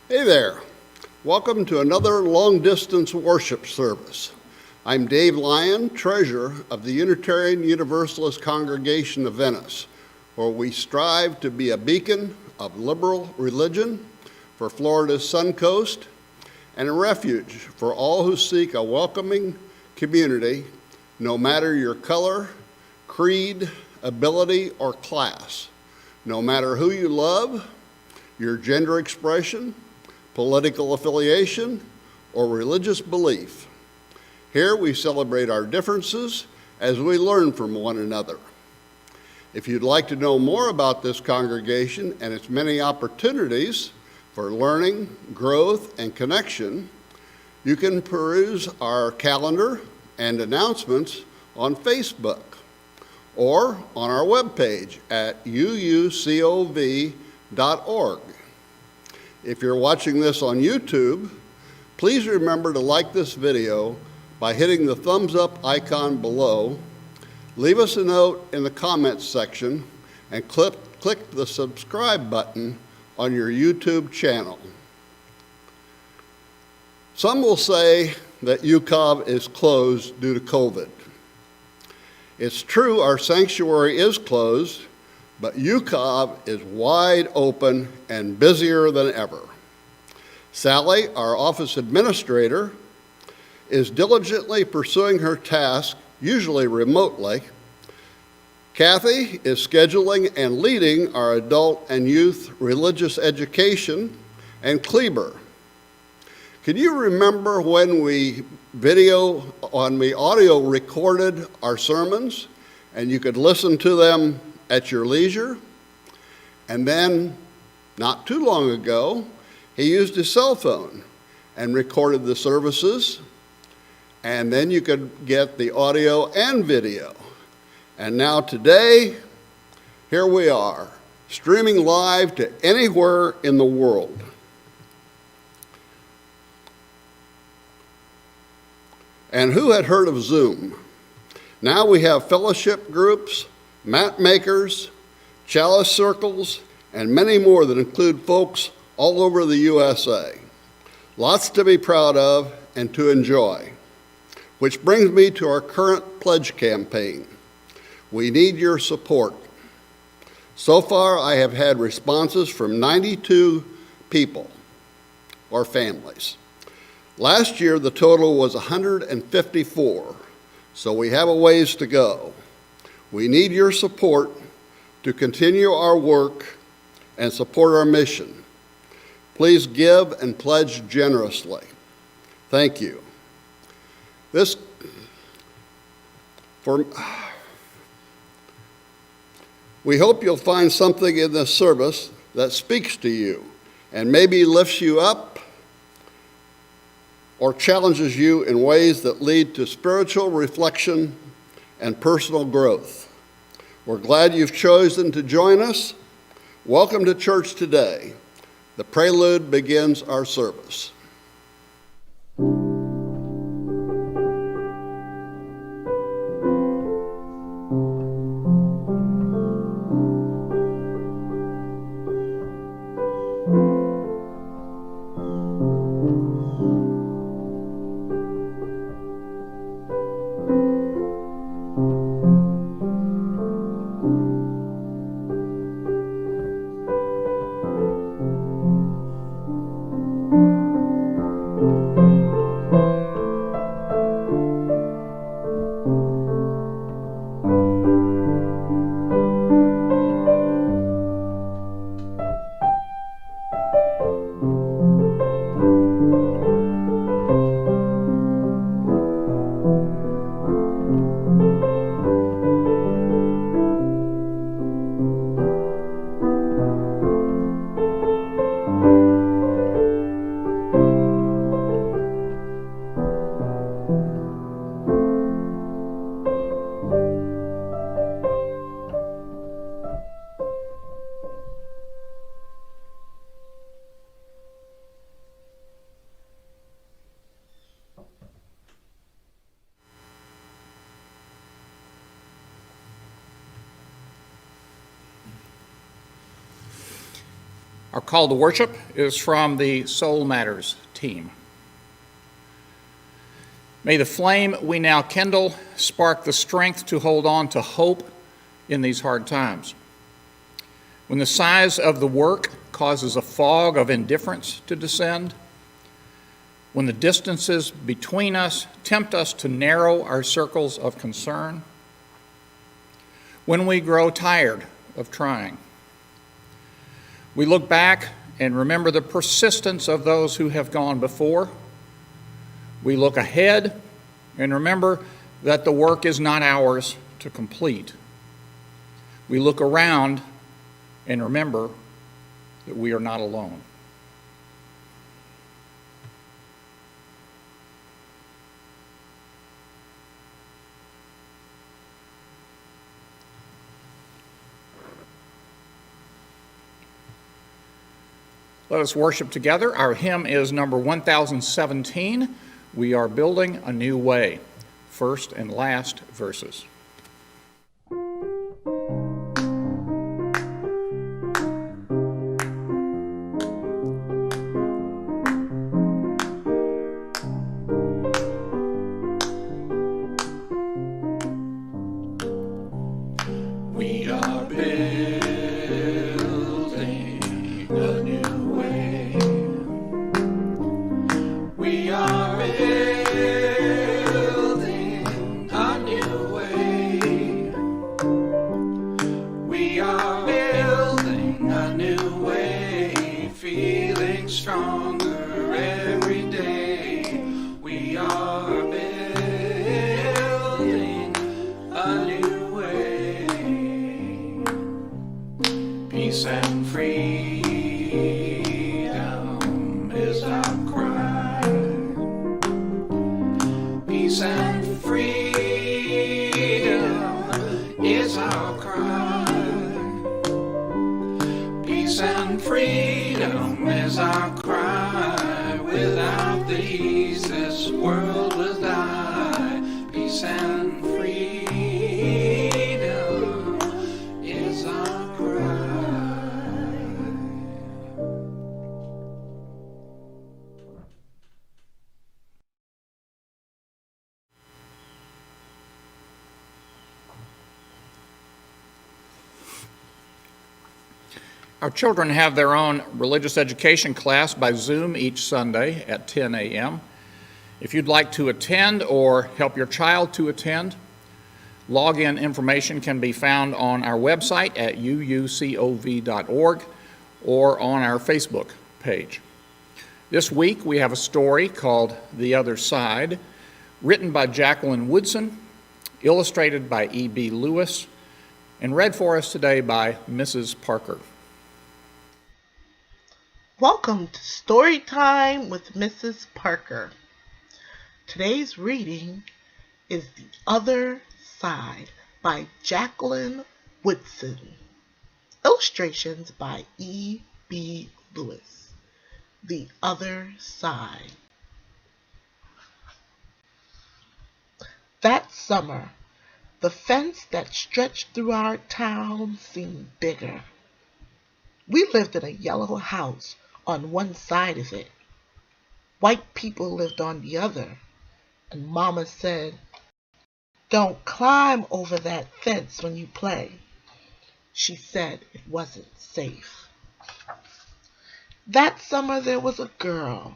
Hey there. Welcome to another long-distance worship service. I'm Dave Lyon, treasurer of the Unitarian Universalist congregation of Venice, where we strive to be a beacon of liberal religion for Florida's Sun Coast and a refuge for all who seek a welcoming community, no matter your color, creed, ability, or class, no matter who you love, your gender expression, political affiliation, or religious belief. Here we celebrate our differences as we learn from one another. If you'd like to know more about this congregation and its many opportunities for learning, growth, and connection, you can peruse our calendar and announcements on Facebook or on our webpage at uucov.org. If you're watching this on YouTube, please remember to like this video by hitting the thumbs up icon below. Leave us a note in the comments section and click the subscribe button on your YouTube channel. Some will say that UCOV is closed due to COVID. It's true our sanctuary is closed, but UCOV is wide open and busier than ever. Sally, our office administrator, is diligently pursuing her task, usually remotely. Kathy is scheduling and leading our adult and youth religious education, and Kleber. Can you remember when we audio recorded our sermons and you could listen to them at your leisure? And then, not too long ago, he used his cell phone and recorded the services, and then you could get the audio and video. And now today, here we are, streaming live to anywhere in the world. And who had heard of Zoom? Now we have fellowship groups, mat makers, chalice circles, and many more that include folks all over the USA. Lots to be proud of and to enjoy. Which brings me to our current pledge campaign. We need your support. So far, I have had responses from 92 people or families. Last year, the total was 154, so we have a ways to go. We need your support to continue our work and support our mission. Please give and pledge generously. Thank you. We hope you'll find something in this service that speaks to you and maybe lifts you up or challenges you in ways that lead to spiritual reflection and personal growth. We're glad you've chosen to join us. Welcome to church today. The prelude begins our service. Our call to worship is from the Soul Matters team. May the flame we now kindle spark the strength to hold on to hope in these hard times. When the size of the work causes a fog of indifference to descend, when the distances between us tempt us to narrow our circles of concern, when we grow tired of trying, we look back and remember the persistence of those who have gone before. We look ahead and remember that the work is not ours to complete. We look around and remember that we are not alone. Let us worship together. Our hymn is number 1017. We are building a new way. First and last verses. We are building a new way. We are building a new way. We are building a new way, feeling stronger every day. We are building a new way. Peace and freedom is our cry. Peace and freedom is our cry. Peace and freedom is our cry. Without these, this world will die. Peace and freedom is our cry. Our children have their own religious education class by Zoom each Sunday at 10 a.m. If you'd like to attend or help your child to attend, login information can be found on our website at uucov.org or on our Facebook page. This week we have a story called The Other Side, written by Jacqueline Woodson, illustrated by E.B. Lewis, and read for us today by Mrs. Parker. Welcome to Story Time with Mrs. Parker. Today's reading is The Other Side by Jacqueline Woodson. Illustrations by E.B. Lewis. The Other Side. That summer, the fence that stretched through our town seemed bigger. We lived in a yellow house on one side of it. White people lived on the other, and Mama said, "Don't climb over that fence when you play." She said it wasn't safe. That summer there was a girl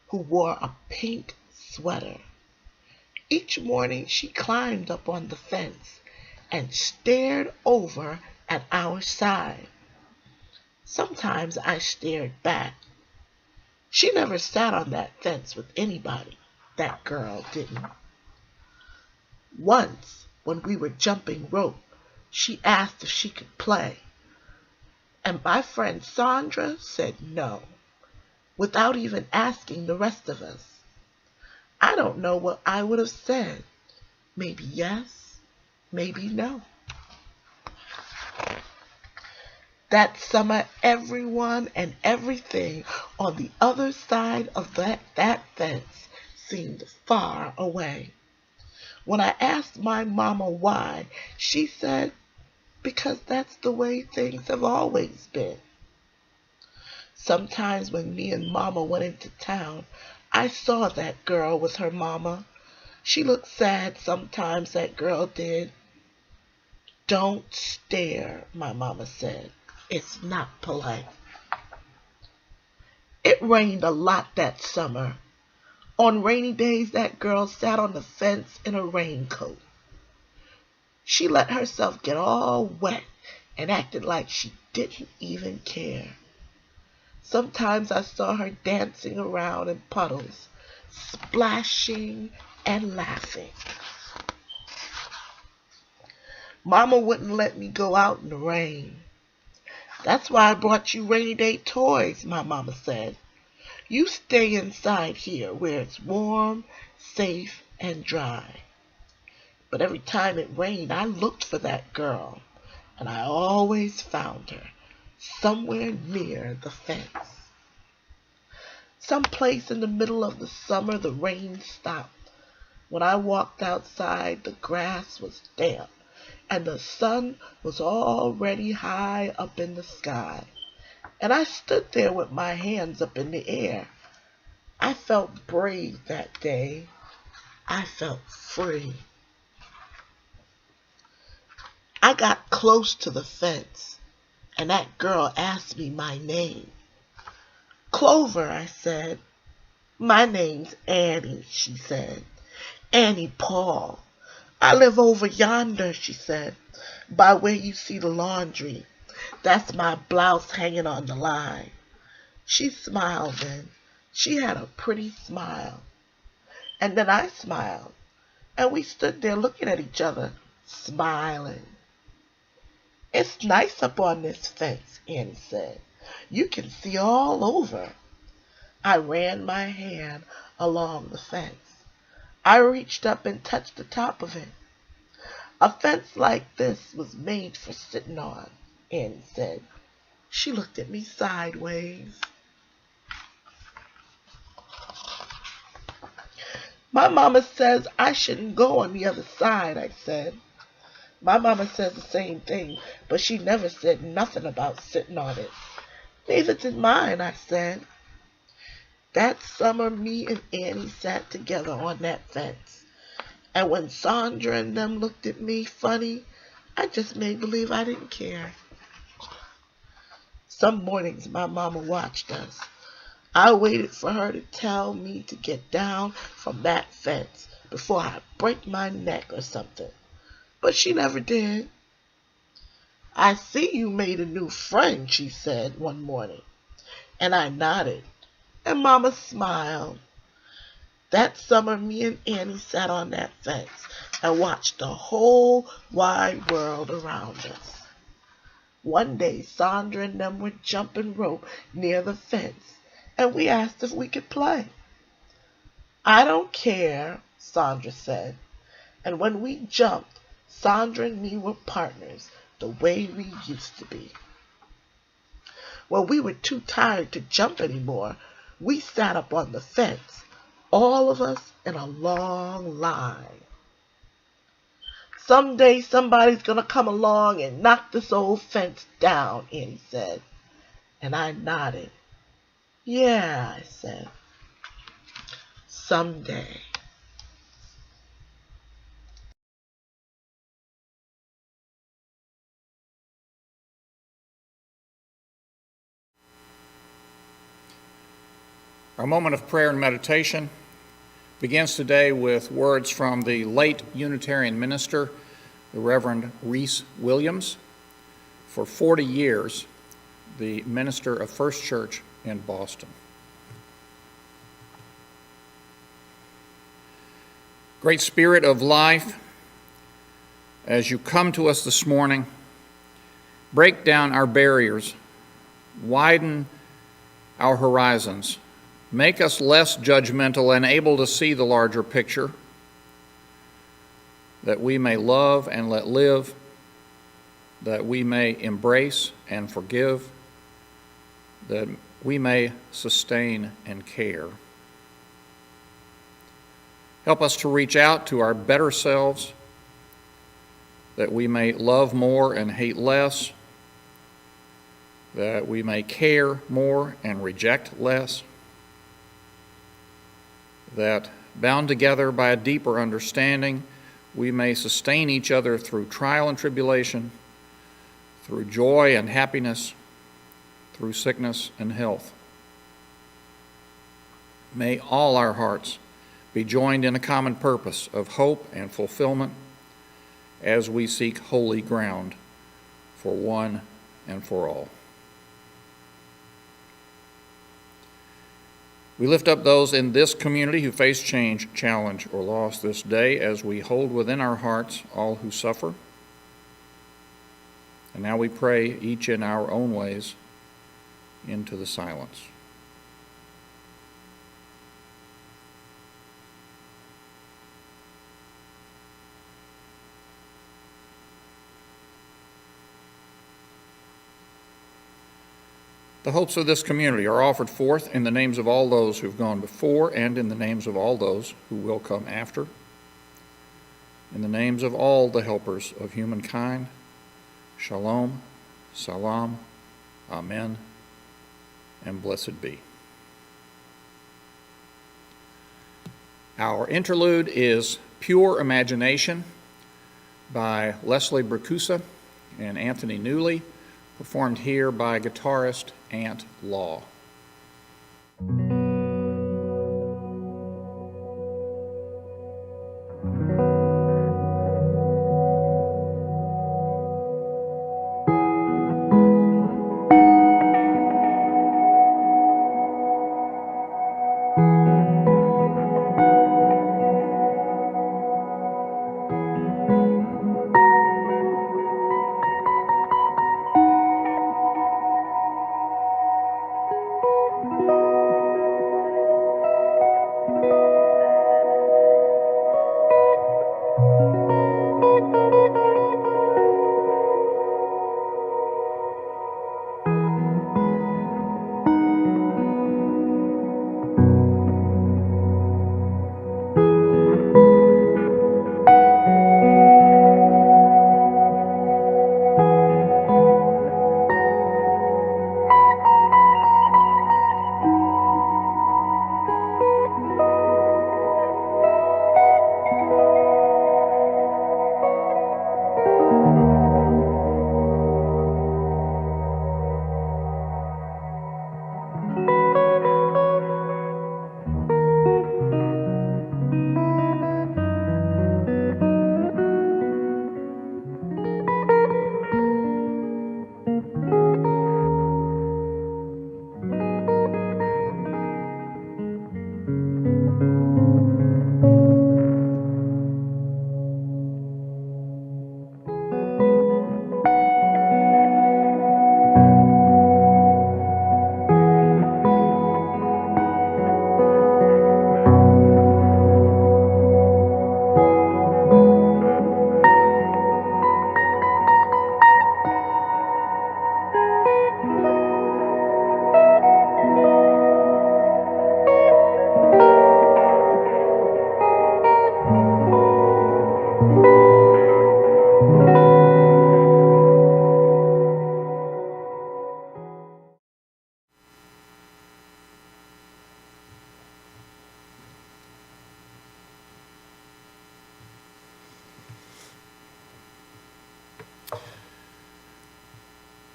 who wore a pink sweater. Each morning she climbed up on the fence and stared over at our side. Sometimes I stared back. She never sat on that fence with anybody. That girl didn't. Once, when we were jumping rope, she asked if she could play. And my friend Sandra said no, without even asking the rest of us. I don't know what I would have said. Maybe yes, maybe no. That summer, everyone and everything on the other side of that fence seemed far away. When I asked my mama why, she said, "Because that's the way things have always been." Sometimes when me and Mama went into town, I saw that girl with her mama. She looked sad sometimes, that girl did. Don't stare, my mama said. It's not polite. It rained a lot that summer. On rainy days, that girl sat on the fence in a raincoat. She let herself get all wet and acted like she didn't even care. Sometimes I saw her dancing around in puddles, splashing and laughing. Mama wouldn't let me go out in the rain. That's why I brought you rainy day toys, my mama said. You stay inside here where it's warm, safe, and dry. But every time it rained, I looked for that girl, and I always found her somewhere near the fence. Someplace in the middle of the summer, the rain stopped. When I walked outside, the grass was damp, and the sun was already high up in the sky. And I stood there with my hands up in the air. I felt brave that day. I felt free. I got close to the fence, and that girl asked me my name. Clover, I said. My name's Annie, she said. Annie Paul. I live over yonder, she said, by where you see the laundry. That's my blouse hanging on the line. She smiled then. She had a pretty smile. And then I smiled, and we stood there looking at each other, smiling. It's nice up on this fence, Annie said. You can see all over. I ran my hand along the fence. I reached up and touched the top of it. A fence like this was made for sitting on, Annie said. She looked at me sideways. My mama says I shouldn't go on the other side, I said. My mama says the same thing, but she never said nothing about sitting on it. Neither did mine, I said. That summer, me and Annie sat together on that fence. And when Sandra and them looked at me funny, I just made believe I didn't care. Some mornings my mama watched us. I waited for her to tell me to get down from that fence before I break my neck or something. But she never did. I see you made a new friend, she said one morning. And I nodded, and Mama smiled. That summer, me and Annie sat on that fence and watched the whole wide world around us. One day, Sandra and them were jumping rope near the fence, and we asked if we could play. I don't care, Sandra said. And when we jumped, Sandra and me were partners the way we used to be. When we were too tired to jump anymore, we sat up on the fence, all of us in a long line. Someday somebody's going to come along and knock this old fence down, Annie said. And I nodded. Yeah, I said. Someday. Our moment of prayer and meditation begins today with words from the late Unitarian minister, the Reverend Reese Williams, for 40 years, the minister of First Church in Boston. Great Spirit of life, as you come to us this morning, break down our barriers, widen our horizons, make us less judgmental and able to see the larger picture, that we may love and let live, that we may embrace and forgive, that we may sustain and care. Help us to reach out to our better selves, that we may love more and hate less, that we may care more and reject less, that bound together by a deeper understanding, we may sustain each other through trial and tribulation, through joy and happiness, through sickness and health. May all our hearts be joined in a common purpose of hope and fulfillment as we seek holy ground for one and for all. We lift up those in this community who face change, challenge, or loss this day as we hold within our hearts all who suffer. And now we pray, each in our own ways, into the silence. The hopes of this community are offered forth in the names of all those who've gone before and in the names of all those who will come after, in the names of all the helpers of humankind. Shalom, salam, amen, and blessed be. Our interlude is Pure Imagination by Leslie Bracusa and Anthony Newley, performed here by guitarist Ant Law.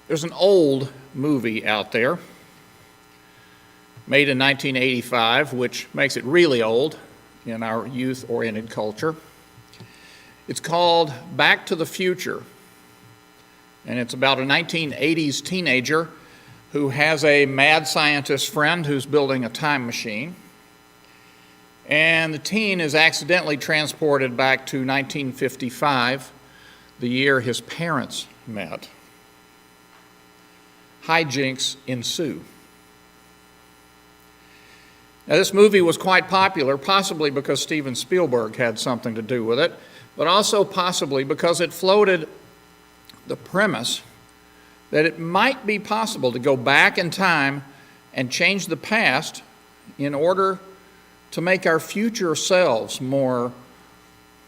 There's an old movie out there made in 1985, which makes it really old in our youth-oriented culture. It's called Back to the Future, and it's about a 1980s teenager who has a mad scientist friend who's building a time machine. And the teen is accidentally transported back to 1955, the year his parents met. Hijinks ensue. Now, this movie was quite popular, possibly because Steven Spielberg had something to do with it, but also possibly because it floated the premise that it might be possible to go back in time and change the past in order to make our future selves more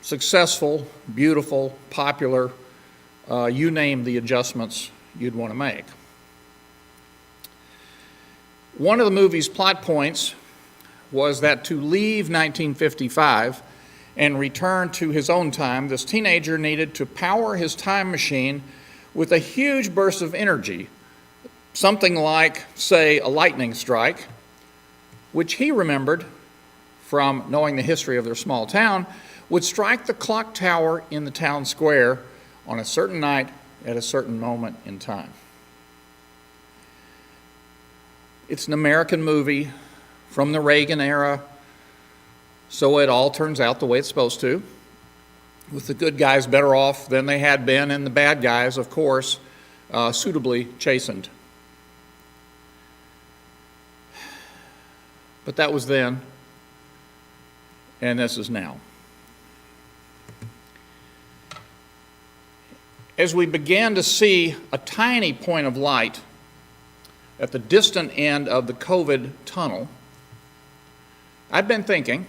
successful, beautiful, popular, you name the adjustments you'd want to make. One of the movie's plot points was that to leave 1955 and return to his own time, this teenager needed to power his time machine with a huge burst of energy, something like, say, a lightning strike, which he remembered from knowing the history of their small town, would strike the clock tower in the town square on a certain night at a certain moment in time. It's an American movie from the Reagan era, so it all turns out the way it's supposed to, with the good guys better off than they had been, and the bad guys, of course, suitably chastened. But that was then, and this is now. As we began to see a tiny point of light at the distant end of the COVID tunnel, I've been thinking,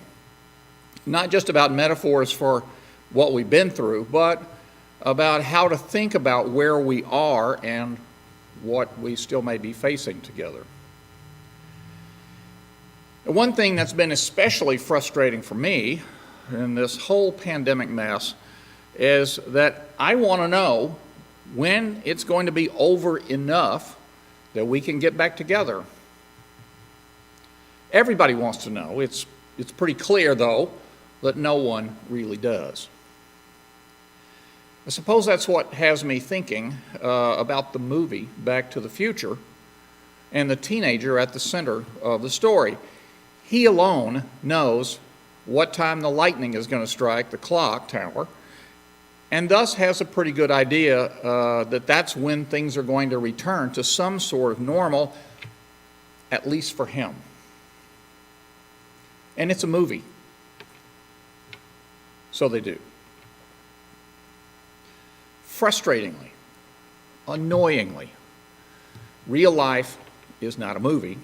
not just about metaphors for what we've been through, but about how to think about where we are and what we still may be facing together. One thing that's been especially frustrating for me in this whole pandemic mess is that I want to know when it's going to be over enough that we can get back together. Everybody wants to know. It's pretty clear, though, that no one really does. I suppose that's what has me thinking about the movie Back to the Future and the teenager at the center of the story. He alone knows what time the lightning is going to strike the clock tower, and thus has a pretty good idea that that's when things are going to return to some sort of normal, at least for him. And it's a movie, so they do. Frustratingly, annoyingly, real life is not a movie,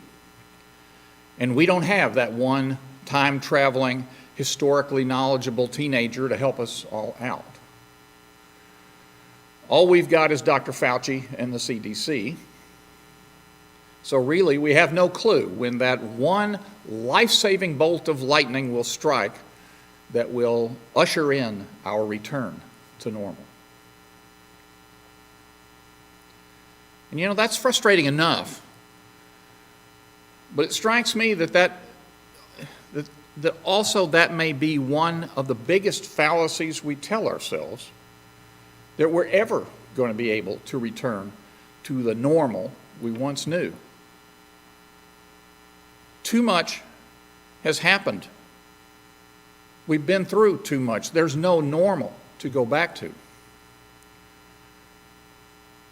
and we don't have that one time-traveling, historically knowledgeable teenager to help us all out. All we've got is Dr. Fauci and the CDC. So really, we have no clue when that one life-saving bolt of lightning will strike that will usher in our return to normal. And you know, that's frustrating enough. But it strikes me that also that may be one of the biggest fallacies we tell ourselves, that we're ever going to be able to return to the normal we once knew. Too much has happened. We've been through too much. There's no normal to go back to.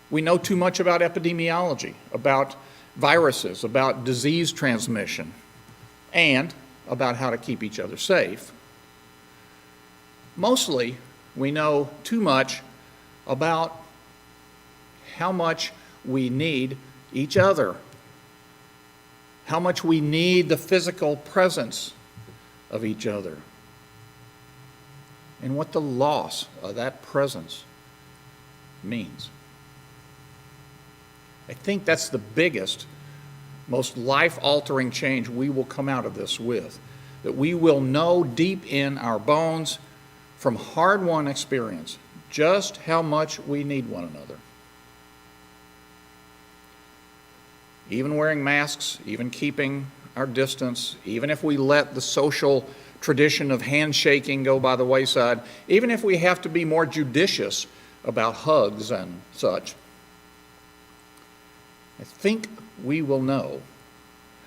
We know too much about epidemiology, about viruses, about disease transmission, and about how to keep each other safe. Mostly, we know too much about how much we need each other, how much we need the physical presence of each other, and what the loss of that presence means. I think that's the biggest, most life-altering change we will come out of this with, that we will know deep in our bones from hard-won experience just how much we need one another. Even wearing masks, even keeping our distance, even if we let the social tradition of handshaking go by the wayside, even if we have to be more judicious about hugs and such, I think we will know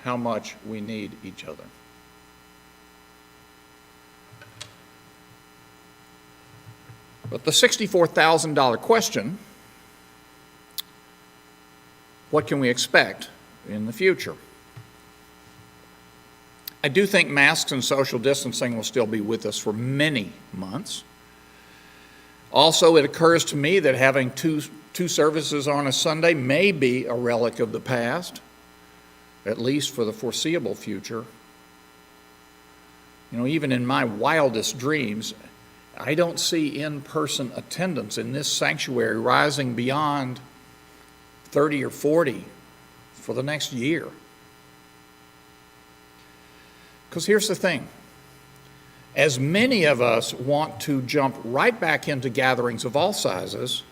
how much we need each other. But the $64,000 question, what can we expect in the future? I do think masks and social distancing will still be with us for many months. Also, it occurs to me that having two services on a Sunday may be a relic of the past, at least for the foreseeable future. You know, even in my wildest dreams, I don't see in-person attendance in this sanctuary rising beyond 30 or 40 for the next year. Because here's the thing. As many of us want to jump right back into gatherings of all sizes,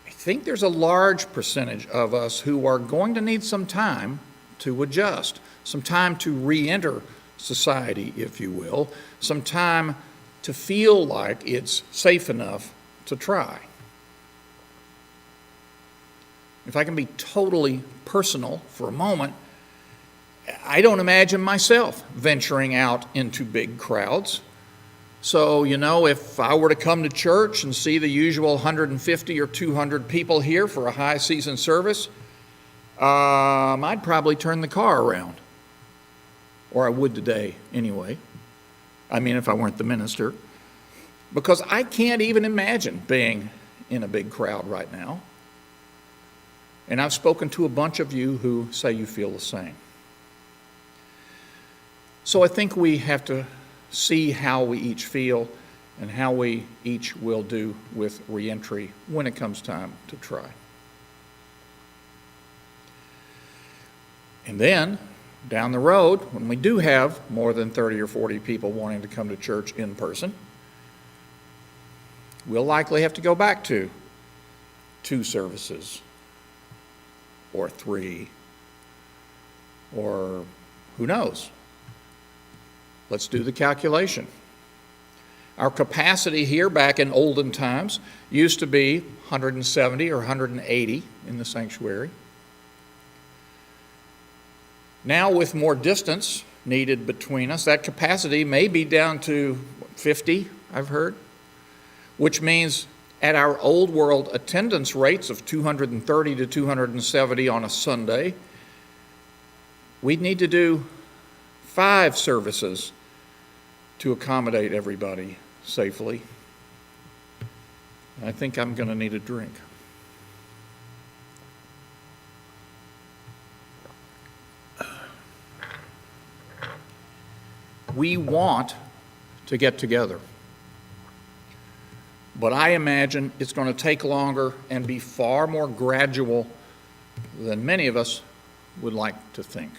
I think there's a large percentage of us who are going to need some time to adjust, some time to re-enter society, if you will, some time to feel like it's safe enough to try. If I can be totally personal for a moment, I don't imagine myself venturing out into big crowds. So, if I were to come to church and see the usual 150 or 200 people here for a high season service, I'd probably turn the car around. Or I would today, anyway. I mean, if I weren't the minister. Because I can't even imagine being in a big crowd right now. And I've spoken to a bunch of you who say you feel the same. So I think we have to see how we each feel and how we each will do with reentry when it comes time to try. And then, down the road, when we do have more than 30 or 40 people wanting to come to church in person, we'll likely have to go back to 2 services or 3 or who knows. Let's do the calculation. Our capacity here back in olden times used to be 170 or 180 in the sanctuary. Now, with more distance needed between us, that capacity may be down to 50, I've heard, which means at our old world attendance rates of 230 to 270 on a Sunday, we'd need to do 5 services to accommodate everybody safely. I think I'm going to need a drink. We want to get together, but I imagine it's going to take longer and be far more gradual than many of us would like to think.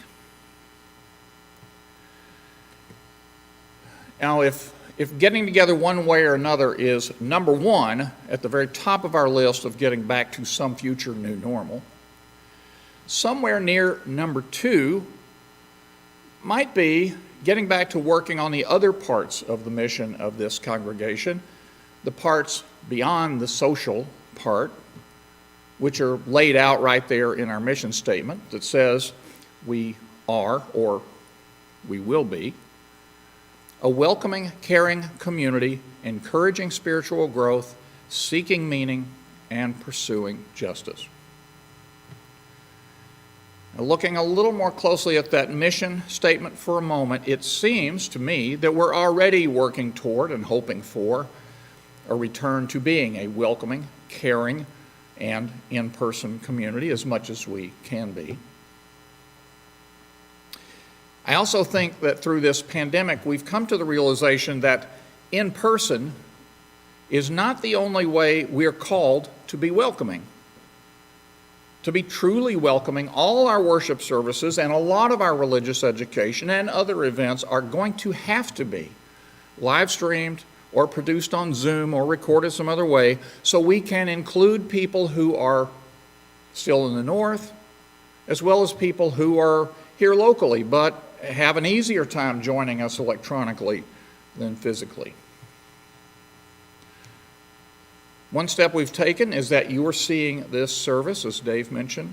Now, if getting together one way or another is number 1 at the very top of our list of getting back to some future new normal, somewhere near number 2 might be getting back to working on the other parts of the mission of this congregation, the parts beyond the social part, which are laid out right there in our mission statement that says we are, or we will be, a welcoming, caring community, encouraging spiritual growth, seeking meaning, and pursuing justice. Now, looking a little more closely at that mission statement for a moment, it seems to me that we're already working toward and hoping for a return to being a welcoming, caring, and in-person community as much as we can be. I also think that through this pandemic, we've come to the realization that in-person is not the only way we're called to be welcoming. To be truly welcoming, all our worship services and a lot of our religious education and other events are going to have to be live streamed or produced on Zoom or recorded some other way so we can include people who are still in the north as well as people who are here locally but have an easier time joining us electronically than physically. One step we've taken is that you are seeing this service, as Dave mentioned,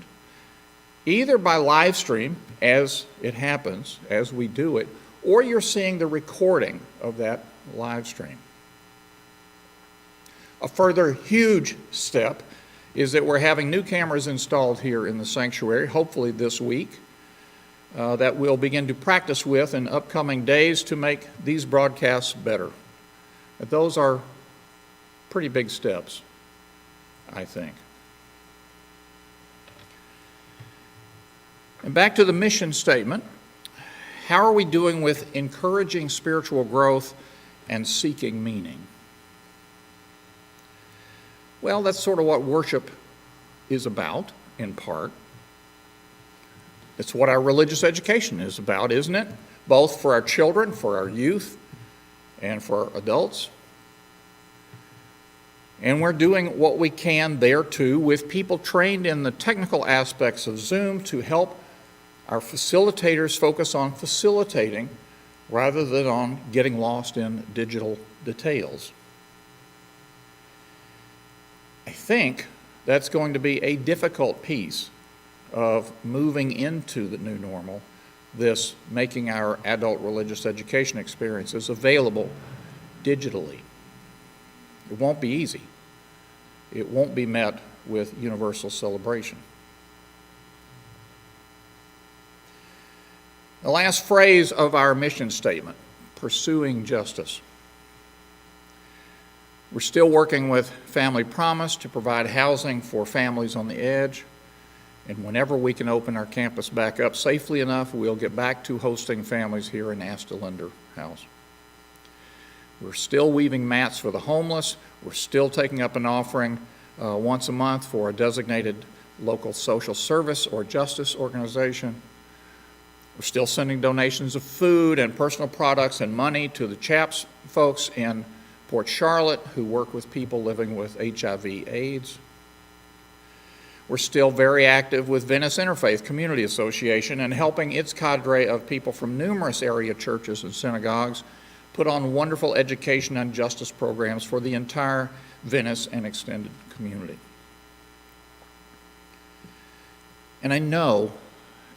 either by live stream, as it happens, as we do it, or you're seeing the recording of that live stream. A further huge step is that we're having new cameras installed here in the sanctuary, hopefully this week, that we'll begin to practice with in upcoming days to make these broadcasts better. But those are pretty big steps, I think. And back to the mission statement, how are we doing with encouraging spiritual growth and seeking meaning? Well, that's sort of what worship is about, in part. It's what our religious education is about, isn't it? both for our children, for our youth, and for our adults. And we're doing what we can there too with people trained in the technical aspects of Zoom to help our facilitators focus on facilitating rather than on getting lost in digital details. I think that's going to be a difficult piece of moving into the new normal, this making our adult religious education experiences available digitally. It won't be easy. It won't be met with universal celebration. The last phrase of our mission statement, pursuing justice. We're still working with Family Promise to provide housing for families on the edge. And whenever we can open our campus back up safely enough, we'll get back to hosting families here in Astor-Linder House. We're still weaving mats for the homeless. We're still taking up an offering once a month for a designated local social service or justice organization. We're still sending donations of food and personal products and money to the CHAPS folks in Port Charlotte who work with people living with HIV/AIDS. We're still very active with Venice Interfaith Community Association and helping its cadre of people from numerous area churches and synagogues put on wonderful education and justice programs for the entire Venice and extended community. And I know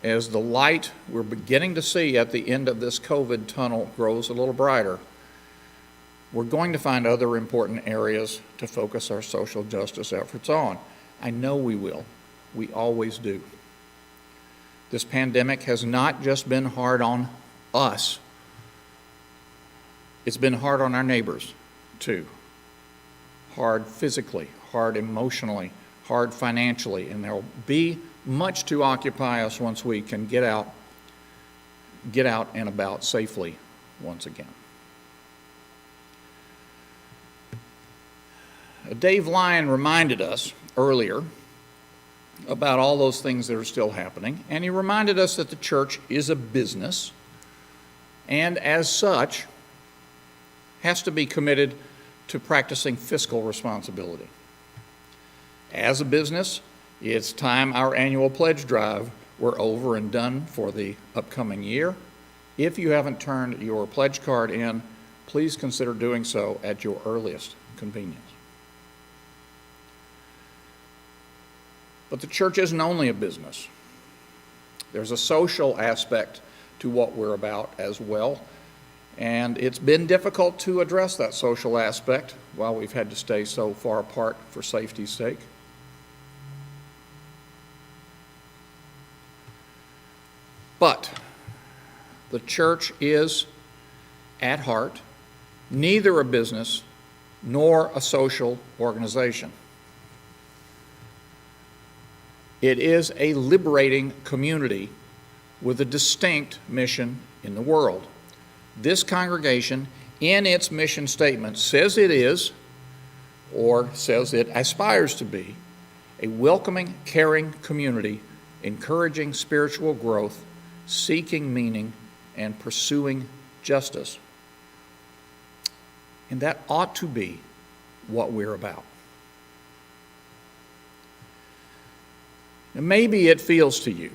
as the light we're beginning to see at the end of this COVID tunnel grows a little brighter, we're going to find other important areas to focus our social justice efforts on. I know we will. We always do. This pandemic has not just been hard on us. It's been hard on our neighbors, too. Hard physically, hard emotionally, hard financially, and there will be much to occupy us once we can get out and about safely once again. Dave Lyon reminded us earlier about all those things that are still happening, and he reminded us that the church is a business, and as such, has to be committed to practicing fiscal responsibility. As a business, it's time our annual pledge drive were over and done for the upcoming year. If you haven't turned your pledge card in, please consider doing so at your earliest convenience. But the church isn't only a business. There's a social aspect to what we're about as well. And it's been difficult to address that social aspect while we've had to stay so far apart for safety's sake. But the church is, at heart, neither a business nor a social organization. It is a liberating community with a distinct mission in the world. This congregation, in its mission statement, says it is, or says it aspires to be, a welcoming, caring community, encouraging spiritual growth, seeking meaning, and pursuing justice. And that ought to be what we're about. And maybe it feels to you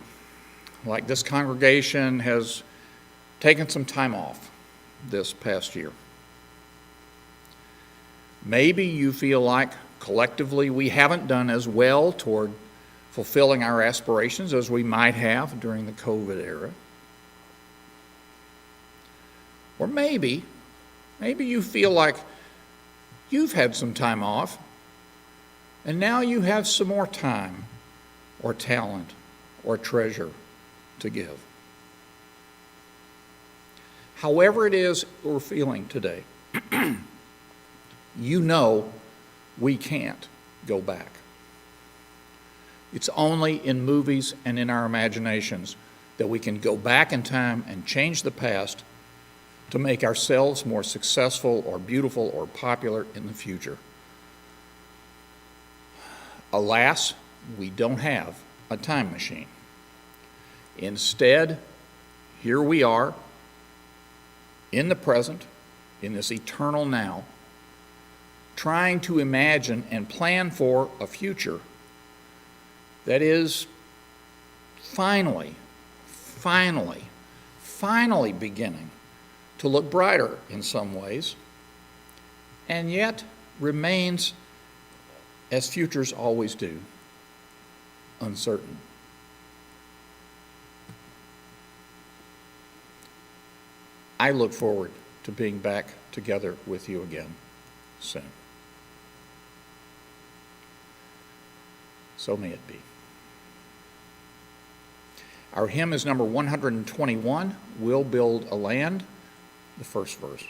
like this congregation has taken some time off this past year. Maybe you feel like collectively we haven't done as well toward fulfilling our aspirations as we might have during the COVID era. Or maybe you feel like you've had some time off and now you have some more time or talent or treasure to give. However it is we're feeling today, you know we can't go back. It's only in movies and in our imaginations that we can go back in time and change the past to make ourselves more successful or beautiful or popular in the future. Alas, we don't have a time machine. Instead, here we are in the present, in this eternal now, trying to imagine and plan for a future that is finally beginning to look brighter in some ways, and yet remains, as futures always do, uncertain. I look forward to being back together with you again soon. So may it be. Our hymn is number 121, We'll Build a Land, the first verse.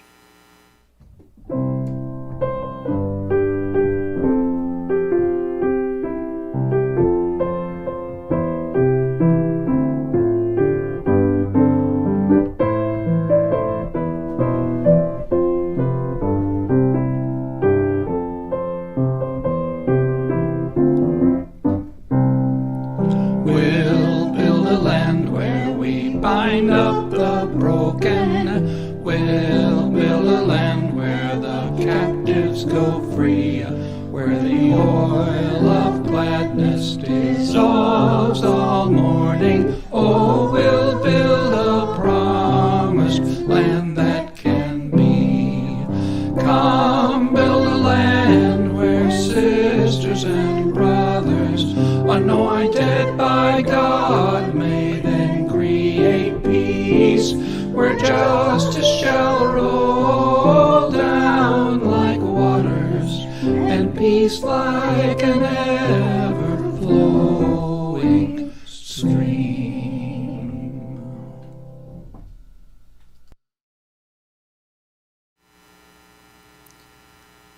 We'll build a land where we bind up the broken. We'll build a land where the captives go free, where the oil of gladness dissolves all mourning. Oh, we'll build a promised land that can be. Come, build a land where sisters and brothers, anointed by God, may then create peace, where justice shall roll down like waters, and peace like an ever-flowing stream.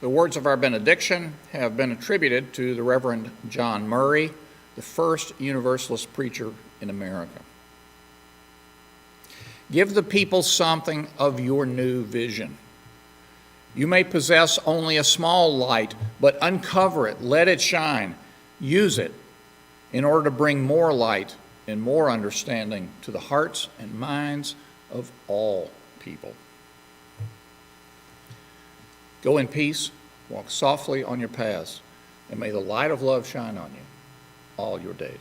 The words of our benediction have been attributed to the Reverend John Murray, the first Universalist preacher in America. Give the people something of your new vision. You may possess only a small light, but uncover it, let it shine. Use it in order to bring more light and more understanding to the hearts and minds of all people. Go in peace, walk softly on your paths, and may the light of love shine on you all your days.